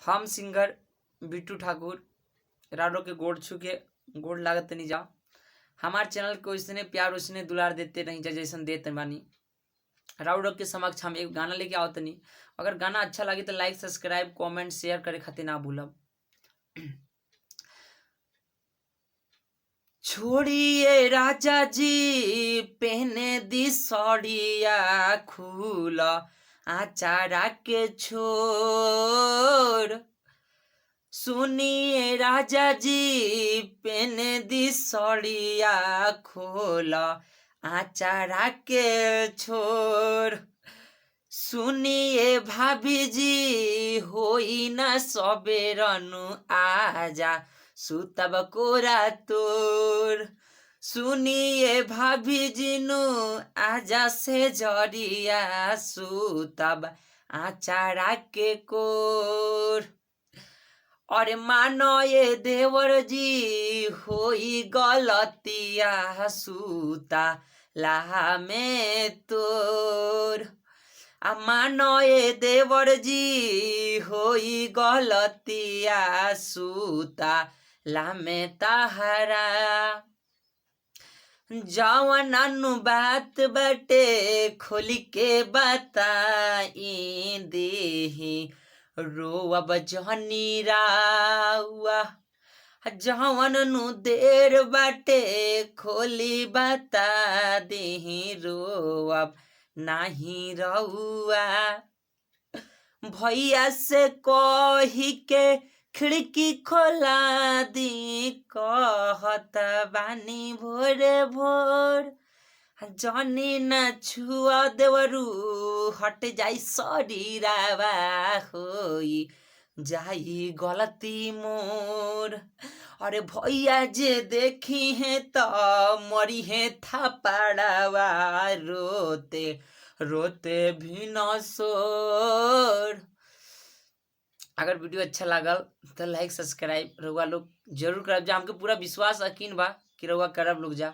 हम सिंगर बिट्टू ठाकुर राडो के गोड़ छू के गोड़ लागत नहीं जा। हमार चैनल को इसने प्यार उसने दुलार देते नहीं जा जैसन देते बानी। राउडो के समक्ष हम एक गाना लेके आओ तनी। अगर गाना अच्छा लगे तो लाइक सब्सक्राइब कमेंट शेयर करे खातिर ना भूलब। छोड़िए राजा जी पहने दी सड़िया खुला आचारा के छोर। सुनिए राजा जी पहने दी सड़िया खोला आचारा के छोर। सुनिए भाभी जी होई न सबेरनु आजा सुतब कोरा तोर। सुनिए भाभी जिनु आजा से जरिया सुतब आचारा के कोर। और मानो ये देवर जी होई गलतिया सूता लाहा में तोर। मानो ये देवर जी होई गलतिया सूता ला में ताहरा। जवन अनु बात बटे खोली के बताई देही रोअब जहनी राउआ। जवन नु देर बाटे खोली बता देही रोअब नाही रउआ। भैया से कही के खिड़की खोला दी कहत बानी भोरे भोर। जनी न छुआ देवरू हट जाई शरीरावा होई जाई गलती मोर। अरे भैया जे देखी है तो मरी है थापाड़ावा रोते रोते भी न सोर। अगर वीडियो अच्छा लागल तो लाइक सब्सक्राइब रउआ लोग जरूर करब जा। हमके पूरा विश्वास यकीन बा कि रउआ करब लोग जा।